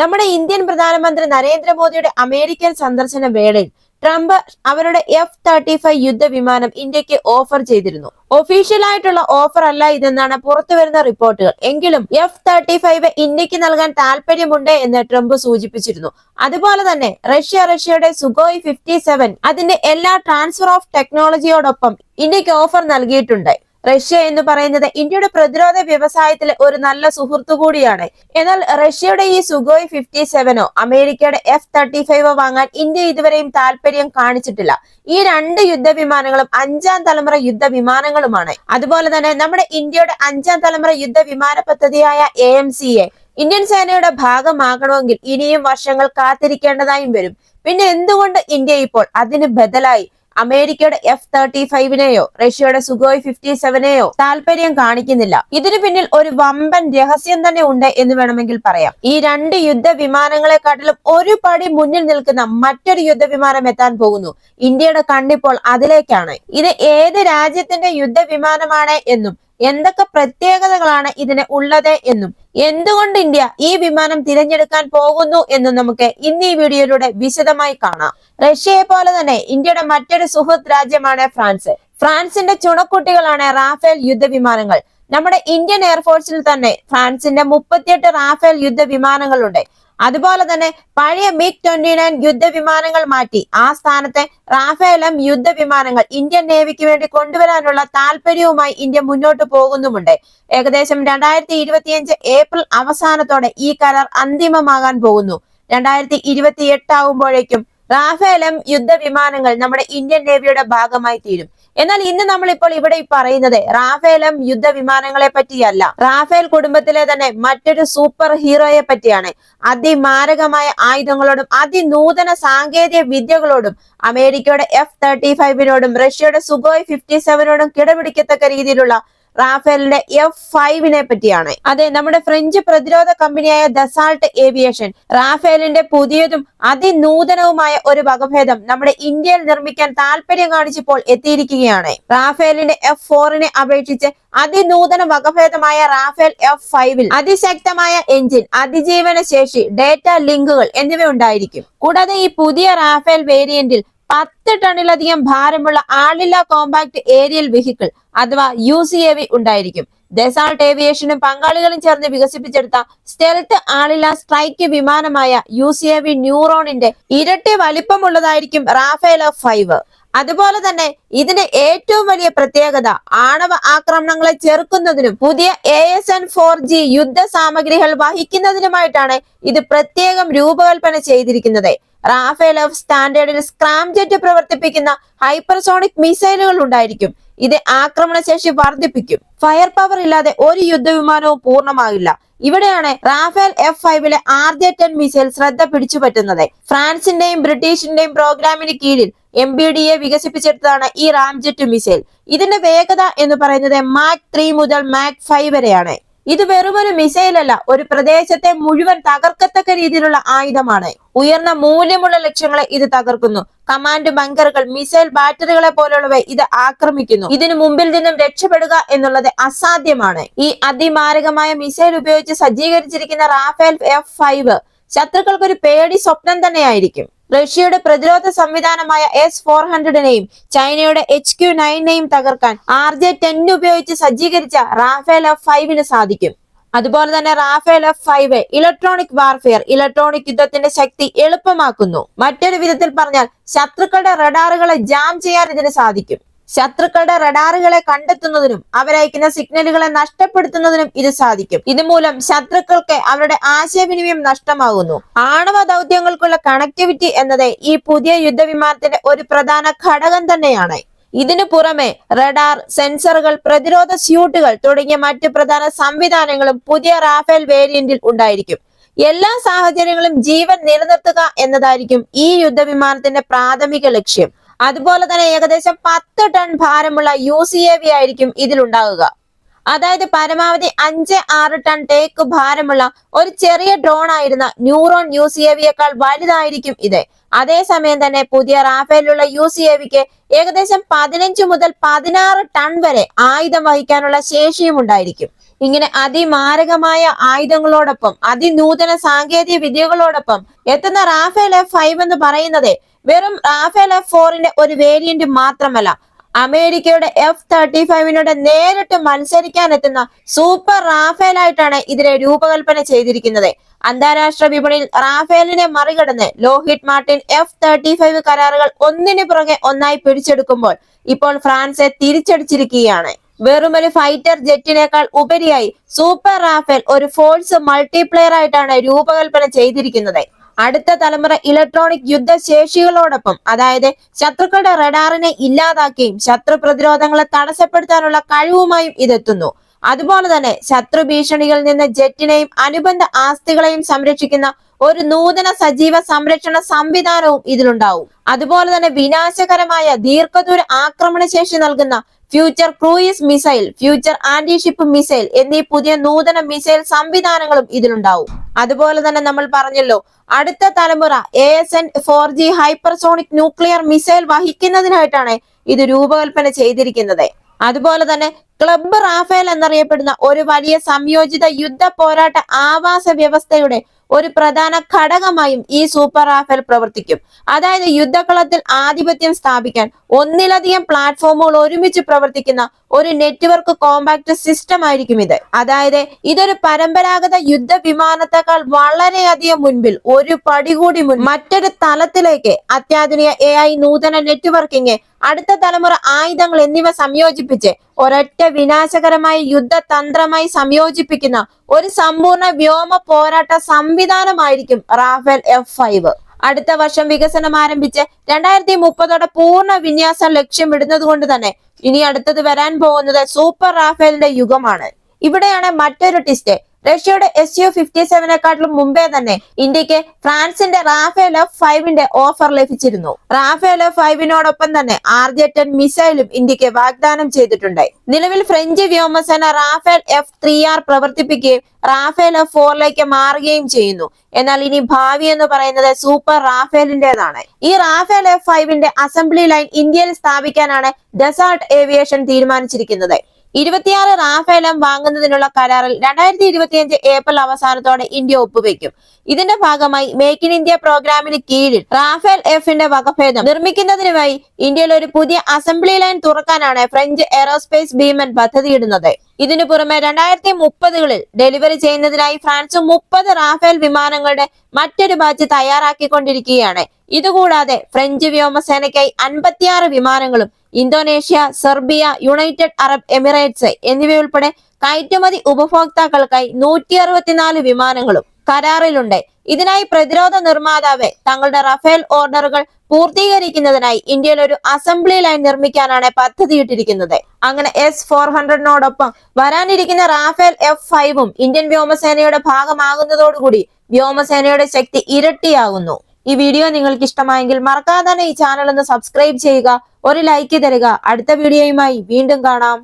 നമ്മുടെ ഇന്ത്യൻ പ്രധാനമന്ത്രി നരേന്ദ്രമോദിയുടെ അമേരിക്കൻ സന്ദർശന വേളയിൽ ട്രംപ് അവരുടെ F-35 യുദ്ധവിമാനം ഇന്ത്യക്ക് ഓഫർ ചെയ്തിരുന്നു. ഒഫീഷ്യൽ ആയിട്ടുള്ള ഓഫർ അല്ല ഇതെന്നാണ് പുറത്തുവരുന്ന റിപ്പോർട്ടുകൾ. എങ്കിലും F-35 ഇന്ത്യക്ക് നൽകാൻ താല്പര്യമുണ്ട് എന്ന് ട്രംപ് സൂചിപ്പിച്ചിരുന്നു. അതുപോലെ തന്നെ റഷ്യയുടെ സുഖോയ് 57 അതിന്റെ എല്ലാ ട്രാൻസ്ഫർ ഓഫ് ടെക്നോളജിയോടൊപ്പം ഇന്ത്യക്ക് ഓഫർ നൽകിയിട്ടുണ്ട്. റഷ്യ എന്ന് പറയുന്നത് ഇന്ത്യയുടെ പ്രതിരോധ വ്യവസായത്തിലെ ഒരു നല്ല സുഹൃത്തു കൂടിയാണ്. എന്നാൽ റഷ്യയുടെ ഈ സുഖോയ് 57 അമേരിക്കയുടെ F-35 വാങ്ങാൻ ഇന്ത്യ ഇതുവരെയും താല്പര്യം കാണിച്ചിട്ടില്ല. ഈ രണ്ട് യുദ്ധവിമാനങ്ങളും 5ാം തലമുറ യുദ്ധവിമാനങ്ങളുമാണ്. അതുപോലെ തന്നെ നമ്മുടെ ഇന്ത്യയുടെ 5ാം തലമുറ യുദ്ധവിമാന പദ്ധതിയായ AMCA ഇന്ത്യൻ സേനയുടെ ഭാഗമാകണമെങ്കിൽ ഇനിയും വർഷങ്ങൾ കാത്തിരിക്കേണ്ടതായും വരും. പിന്നെ എന്തുകൊണ്ട് ഇന്ത്യ ഇപ്പോൾ അതിന് ബദലായി അമേരിക്കയുടെ F-35നെയോ റഷ്യയുടെ സുഖോയ് 57നെയോ താല്പര്യം കാണിക്കുന്നില്ല? ഇതിനു പിന്നിൽ ഒരു വമ്പൻ രഹസ്യം തന്നെ ഉണ്ട് എന്ന് വേണമെങ്കിൽ പറയാം. ഈ രണ്ട് യുദ്ധവിമാനങ്ങളെക്കാട്ടിലും ഒരു പടി മുന്നിൽ നിൽക്കുന്ന മറ്റൊരു യുദ്ധവിമാനം എത്താൻ പോകുന്നു. ഇന്ത്യയുടെ കണ്ണിപ്പോൾ അതിലേക്കാണ്. ഇത് ഏത് രാജ്യത്തിന്റെ യുദ്ധവിമാനമാണ് എന്നും എന്തൊക്കെ പ്രത്യേകതകളാണ് ഇതിന് ഉള്ളത് എന്നും എന്തുകൊണ്ട് ഇന്ത്യ ഈ വിമാനം തിരഞ്ഞെടുക്കാൻ പോകുന്നു എന്നും നമുക്ക് ഇന്ന് ഈ വീഡിയോയിലൂടെ വിശദമായി കാണാം. റഷ്യയെ പോലെ തന്നെ ഇന്ത്യയുടെ മറ്റൊരു സുഹൃത്ത് രാജ്യമാണ് ഫ്രാൻസ്. ഫ്രാൻസിന്റെ ചുണക്കുട്ടികളാണ് റാഫേൽ യുദ്ധവിമാനങ്ങൾ. നമ്മുടെ ഇന്ത്യൻ എയർഫോഴ്സിൽ തന്നെ ഫ്രാൻസിന്റെ 38 റാഫേൽ യുദ്ധവിമാനങ്ങളുണ്ട്. അതുപോലെ തന്നെ പഴയ MiG-29 യുദ്ധവിമാനങ്ങൾ മാറ്റി ആ സ്ഥാനത്തെ റാഫേൽ യുദ്ധവിമാനങ്ങൾ ഇന്ത്യൻ നേവിക്ക് വേണ്ടി കൊണ്ടുവരാനുള്ള താല്പര്യവുമായി ഇന്ത്യ മുന്നോട്ട് പോകുന്നുമുണ്ട്. ഏകദേശം 2025 ഏപ്രിൽ അവസാനത്തോടെ ഈ കരാർ അന്തിമമാകാൻ പോകുന്നു. 2028 ആവുമ്പോഴേക്കും റാഫേൽ യുദ്ധവിമാനങ്ങൾ നമ്മുടെ ഇന്ത്യൻ നേവിയുടെ ഭാഗമായി തീരും. എന്നാൽ ഇന്ന് നമ്മളിപ്പോൾ ഇവിടെ പറയുന്നത് റാഫേൽ യുദ്ധവിമാനങ്ങളെ പറ്റിയല്ല, റാഫേൽ കുടുംബത്തിലെ തന്നെ മറ്റൊരു സൂപ്പർ ഹീറോയെ പറ്റിയാണ്. അതിമാരകമായ ആയുധങ്ങളോടും അതിനൂതന സാങ്കേതിക വിദ്യകളോടും അമേരിക്കയുടെ F-35നോടും റഷ്യയുടെ സുഖോയ് 57നോടും കിടപിടിക്കത്തക്ക രീതിയിലുള്ള റാഫേലിന്റെ F-5നെ പറ്റിയാണ്. അതെ, നമ്മുടെ ഫ്രഞ്ച് പ്രതിരോധ കമ്പനിയായ ദസാൾട്ട് ഏവിയേഷൻ റാഫേലിന്റെ പുതിയതും അതിനൂതനവുമായ ഒരു വകഭേദം നമ്മുടെ ഇന്ത്യയിൽ നിർമ്മിക്കാൻ താല്പര്യം കാണിച്ചപ്പോൾ എത്തിയിരിക്കുകയാണ്. റാഫേലിന്റെ F-4നെ അപേക്ഷിച്ച് അതിനൂതന വകഭേദമായ റാഫേൽ F-5ൽ അതിശക്തമായ എഞ്ചിൻ, അതിജീവന ശേഷി, ഡേറ്റ ലിങ്കുകൾ എന്നിവ ഉണ്ടായിരിക്കും. കൂടാതെ ഈ പുതിയ റാഫേൽ വേരിയന്റിൽ 10 ടണ്ണിലധികം ഭാരമുള്ള ആളില്ലാ കോമ്പാക്ട് ഏരിയൽ വെഹിക്കിൾ അഥവാ UCAV ഉണ്ടായിരിക്കും. ദസാൾട്ട് ഏവിയേഷനും പങ്കാളികളും ചേർന്ന് വികസിപ്പിച്ചെടുത്ത സ്റ്റെൽത്ത് ആളില്ലാ സ്ട്രൈക്ക് വിമാനമായ UCAV ന്യൂറോണിന്റെ ഇരട്ടി വലിപ്പമുള്ളതായിരിക്കും റാഫേൽ F-5. അതുപോലെ തന്നെ ഇതിന്റെ ഏറ്റവും വലിയ പ്രത്യേകത ആണവ ആക്രമണങ്ങളെ ചെറുക്കുന്നതിനും പുതിയ ASN-4G യുദ്ധ സാമഗ്രികൾ വഹിക്കുന്നതിനുമായിട്ടാണ് ഇത് പ്രത്യേകം രൂപകൽപ്പന ചെയ്തിരിക്കുന്നത്. റാഫേൽ F സ്റ്റാൻഡേർഡിൽ സ്ക്രാംജെറ്റ് പ്രവർത്തിപ്പിക്കുന്ന ഹൈപ്പർസോണിക് മിസൈലുകൾ ഉണ്ടായിരിക്കും. ഇത് ആക്രമണശേഷി വർദ്ധിപ്പിക്കും. ഫയർ പവർ ഇല്ലാതെ ഒരു യുദ്ധവിമാനവും പൂർണ്ണമാകില്ല. ഇവിടെയാണ് റാഫേൽ F-5ലെ RJ-10 മിസൈൽ ശ്രദ്ധ പിടിച്ചുപറ്റുന്നത്. ഫ്രാൻസിന്റെയും ബ്രിട്ടീഷിന്റെയും പ്രോഗ്രാമിന് കീഴിൽ MBDA വികസിപ്പിച്ചെടുത്തതാണ് ഈ റാംജെറ്റ് മിസൈൽ. ഇതിന്റെ വേഗത എന്ന് പറയുന്നത് മാക് 3 മുതൽ മാക് 5 വരെയാണ്. ഇത് വെറുമൊരു മിസൈൽ അല്ല, ഒരു പ്രദേശത്തെ മുഴുവൻ തകർക്കത്തക്ക രീതിയിലുള്ള ആയുധമാണ്. ഉയർന്ന മൂല്യമുള്ള ലക്ഷ്യങ്ങളെ ഇത് തകർക്കുന്നു. കമാൻഡ് ബങ്കറുകൾ, മിസൈൽ ബാറ്ററികളെ പോലുള്ളവ ഇത് ആക്രമിക്കുന്നു. ഇതിനു മുമ്പിൽ നിന്നും രക്ഷപ്പെടുക എന്നുള്ളത് അസാധ്യമാണ്. ഈ അതിമാരകമായ മിസൈൽ ഉപയോഗിച്ച് സജ്ജീകരിച്ചിരിക്കുന്ന റാഫേൽ F-5 ശത്രുക്കൾക്ക് ഒരു പേടി സ്വപ്നം തന്നെയായിരിക്കും. റഷ്യയുടെ പ്രതിരോധ സംവിധാനമായ S-400നെയും ചൈനയുടെ HQ-9നെയും തകർക്കാൻ RJ-10 ഉപയോഗിച്ച് സജ്ജീകരിച്ച റാഫേൽ F-5ന് സാധിക്കും. അതുപോലെ തന്നെ Rafale F-5 electronic warfare, electronic യുദ്ധത്തിന്റെ ശക്തി എളുപ്പമാക്കുന്നു. മറ്റൊരു വിധത്തിൽ പറഞ്ഞാൽ ശത്രുക്കളുടെ റഡാറുകളെ ജാം ചെയ്യാൻ ഇതിന് സാധിക്കും. ശത്രുക്കളുടെ റഡാറുകളെ കണ്ടെത്തുന്നതിനും അവരയക്കുന്ന സിഗ്നലുകളെ നഷ്ടപ്പെടുത്തുന്നതിനും ഇത് സാധിക്കും. ഇതുമൂലം ശത്രുക്കൾക്ക് അവരുടെ ആശയവിനിമയം നഷ്ടമാകുന്നു. ആണവ ദൗത്യങ്ങൾക്കുള്ള കണക്ടിവിറ്റി എന്നത് ഈ പുതിയ യുദ്ധവിമാനത്തിന്റെ ഒരു പ്രധാന ഘടകം തന്നെയാണ്. ഇതിനു പുറമെ റഡാർ, സെൻസറുകൾ, പ്രതിരോധ സ്യൂട്ടുകൾ തുടങ്ങിയ മറ്റ് പ്രധാന സംവിധാനങ്ങളും പുതിയ റാഫേൽ വേരിയന്റിൽ ഉണ്ടായിരിക്കും. എല്ലാ സാഹചര്യങ്ങളും ജീവൻ നിലനിർത്തുക എന്നതായിരിക്കും ഈ യുദ്ധവിമാനത്തിന്റെ പ്രാഥമിക ലക്ഷ്യം. അതുപോലെ തന്നെ ഏകദേശം 10 ടൺ ഭാരമുള്ള UCAV ആയിരിക്കും ഇതിലുണ്ടാകുക. അതായത് പരമാവധി 5-6 ടൺ ടേക്ക് ഭാരമുള്ള ഒരു ചെറിയ ഡ്രോൺ ആയിരുന്ന ന്യൂറോൺ UCAVയേക്കാൾ വലുതായിരിക്കും ഇത്. അതേസമയം തന്നെ പുതിയ റാഫേലുള്ള UCAVക്ക് ഏകദേശം 15 മുതൽ 16 ടൺ വരെ ആയുധം വഹിക്കാനുള്ള ശേഷിയും ഉണ്ടായിരിക്കും. ഇങ്ങനെ അതിമാരകമായ ആയുധങ്ങളോടൊപ്പം അതിനൂതന സാങ്കേതിക വിദ്യകളോടൊപ്പം എത്തുന്ന റാഫേൽ F5 എന്ന് പറയുന്നത് വെറും റാഫേൽ F4ന്റെ ഒരു വേരിയന്റ് മാത്രമല്ല, അമേരിക്കയുടെ F-35നോട് നേരിട്ട് മത്സരിക്കാൻ എത്തുന്ന സൂപ്പർ റാഫേൽ ആയിട്ടാണ് ഇതിനെ രൂപകൽപ്പന ചെയ്തിരിക്കുന്നത്. അന്താരാഷ്ട്ര വിപണിയിൽ റാഫേലിനെ മറികടന്ന് ലോഹിഡ് മാർട്ടിൻ F-35 കരാറുകൾ ഒന്നിനു പുറകെ ഒന്നായി പിടിച്ചെടുക്കുമ്പോൾ ഇപ്പോൾ ഫ്രാൻസ് തിരിച്ചടിച്ചിരിക്കുകയാണ്. വെറുമൊരു ഫൈറ്റർ ജെറ്റിനേക്കാൾ ഉപരിയായി സൂപ്പർ റാഫേൽ ഒരു ഫോഴ്സ് മൾട്ടിപ്ലെയർ ആയിട്ടാണ് രൂപകൽപ്പന ചെയ്തിരിക്കുന്നത്. അടുത്ത തലമുറ ഇലക്ട്രോണിക് യുദ്ധശേഷികളോടൊപ്പം, അതായത് ശത്രുക്കളുടെ റഡാറിനെ ഇല്ലാതാക്കുകയും ശത്രു പ്രതിരോധങ്ങളെ തടസ്സപ്പെടുത്താനുള്ള കഴിവുമായും ഇതെത്തുന്നു. അതുപോലെ തന്നെ ശത്രു ഭീഷണികളിൽ നിന്ന് ജെറ്റിനെയും അനുബന്ധ ആസ്തികളെയും സംരക്ഷിക്കുന്ന ഒരു നൂതന സജീവ സംരക്ഷണ സംവിധാനവും ഇതിലുണ്ടാവും. അതുപോലെ തന്നെ വിനാശകരമായ ദീർഘദൂര ആക്രമണ ശേഷി നൽകുന്ന future cruise missile, future anti ship missile എന്നീ പുതിയ നൂതന മിസൈൽ സംവിധാനങ്ങളും ഇതിലുണ്ടാവും. അതുപോലെ തന്നെ നമ്മൾ പറഞ്ഞല്ലോ, അടുത്ത തലമുറ ASN-4G ഹൈപ്പർസോണിക് ന്യൂക്ലിയർ മിസൈൽ വഹിക്കുന്നതിനായിട്ടാണ് ഇത് രൂപകൽപ്പന ചെയ്തിരിക്കുന്നത്. അതുപോലെ തന്നെ ക്ലബ് റാഫേൽ എന്നറിയപ്പെടുന്ന ഒരു വലിയ സംയോജിത യുദ്ധ പോരാട്ട ആവാസ വ്യവസ്ഥയുടെ ഒരു പ്രധാന ഘടകമായും ഈ സൂപ്പർ റാഫേൽ പ്രവർത്തിക്കും. അതായത് യുദ്ധകളത്തിൽ ആധിപത്യം സ്ഥാപിക്കാൻ ഒന്നിലധികം പ്ലാറ്റ്ഫോമുകൾ ഒരുമിച്ച് പ്രവർത്തിക്കുന്ന ഒരു നെറ്റ്വർക്ക് കോമ്പാക്ട് സിസ്റ്റം ആയിരിക്കും ഇത്. അതായത് ഇതൊരു പരമ്പരാഗത യുദ്ധ വിമാനത്തെക്കാൾ വളരെയധികം മുൻപിൽ, ഒരു പടി കൂടി മറ്റൊരു തലത്തിലേക്ക് അത്യാധുനിക AI, നൂതന നെറ്റ്വർക്കിംഗ്, അടുത്ത തലമുറ ആയുധങ്ങൾ എന്നിവ സംയോജിപ്പിച്ച് ഒരൊറ്റ വിനാശകരമായ യുദ്ധതന്ത്രമായി സംയോജിപ്പിക്കുന്ന ഒരു സമ്പൂർണ്ണ വ്യോമ പോരാട്ട സംവിധാനമായിരിക്കും റാഫേൽ F5. അടുത്ത വർഷം വികസനം ആരംഭിച്ച് 2030 പൂർണ്ണ വിന്യാസം ലക്ഷ്യമിടുന്നത് കൊണ്ട് തന്നെ ഇനി അടുത്തത് വരാൻ പോകുന്നത് സൂപ്പർ റാഫേലിന്റെ യുഗമാണ്. ഇവിടെയാണ് മറ്റൊരു ട്വിസ്റ്റ്. റഷ്യയുടെ Su-57നെക്കാട്ടിലും മുമ്പേ തന്നെ ഇന്ത്യക്ക് ഫ്രാൻസിന്റെ റാഫേൽ F5ന്റെ ഓഫർ ലഭിച്ചിരുന്നു. റാഫേൽ F5നോടൊപ്പം തന്നെ RJ-10 മിസൈലും ഇന്ത്യക്ക് വാഗ്ദാനം ചെയ്തിട്ടുണ്ട്. നിലവിൽ ഫ്രഞ്ച് വ്യോമസേന റാഫേൽ F3R പ്രവർത്തിപ്പിക്കുകയും റാഫേൽ F4ലേക്ക് മാറുകയും ചെയ്യുന്നു. എന്നാൽ ഇനി ഭാവി എന്ന് പറയുന്നത് സൂപ്പർ റാഫേലിന്റേതാണ്. ഈ റാഫേൽ F5ന്റെ അസംബ്ലി ലൈൻ ഇന്ത്യയിൽ സ്ഥാപിക്കാനാണ് ഡസാൾട്ട് ഏവിയേഷൻ തീരുമാനിച്ചിരിക്കുന്നത്. 26 റാഫേൽ വാങ്ങുന്നതിനുള്ള കരാറിൽ 2025 ഏപ്രിൽ അവസാനത്തോടെ ഇന്ത്യ ഒപ്പുവെക്കും. ഇതിന്റെ ഭാഗമായി മേക്ക് ഇൻ ഇന്ത്യ പ്രോഗ്രാമിന് കീഴിൽ റാഫേൽ Fന്റെ വകഭേദം നിർമ്മിക്കുന്നതിനുമായി ഇന്ത്യയിൽ ഒരു പുതിയ അസംബ്ലി ലൈൻ തുറക്കാനാണ് ഫ്രഞ്ച് എയറോസ്പേസ് ഭീമൻ പദ്ധതിയിടുന്നത്. ഇതിനു പുറമെ 2030കളിൽ ഡെലിവറി ചെയ്യുന്നതിനായി ഫ്രാൻസ് 30 റാഫേൽ വിമാനങ്ങളുടെ മറ്റൊരു ബാച്ച് തയ്യാറാക്കിക്കൊണ്ടിരിക്കുകയാണ്. ഇതുകൂടാതെ ഫ്രഞ്ച് വ്യോമസേനയ്ക്കായി 56 വിമാനങ്ങളും Indonesia, Serbia, United Arab Emirates എന്നിവയുൾപ്പെടെ കയറ്റുമതി ഉപഭോക്താക്കൾക്കായി 164 വിമാനങ്ങളും കരാറിലുണ്ട്. ഇതിനായി പ്രതിരോധ നിർമ്മാതാവ് തങ്ങളുടെ റഫേൽ ഓർഡറുകൾ പൂർത്തീകരിക്കുന്നതിനായി ഇന്ത്യയിൽ ഒരു അസംബ്ലി ലൈൻ നിർമ്മിക്കാനാണ് പദ്ധതിയിട്ടിരിക്കുന്നത്. അങ്ങനെ S-400നോടൊപ്പം വരാനിരിക്കുന്ന റാഫേൽ F5ഉം ഇന്ത്യൻ വ്യോമസേനയുടെ ഭാഗമാകുന്നതോടുകൂടി വ്യോമസേനയുടെ ശക്തി ഇരട്ടിയാകുന്നു. ഈ വീഡിയോ നിങ്ങൾക്ക് ഇഷ്ടമായെങ്കിൽ മറക്കാതെ തന്നെ ഈ ചാനൽ ഒന്ന് സബ്സ്ക്രൈബ് ചെയ്യുക, ഒരു ലൈക്ക് തരിക. അടുത്ത വീഡിയോയുമായി വീണ്ടും കാണാം.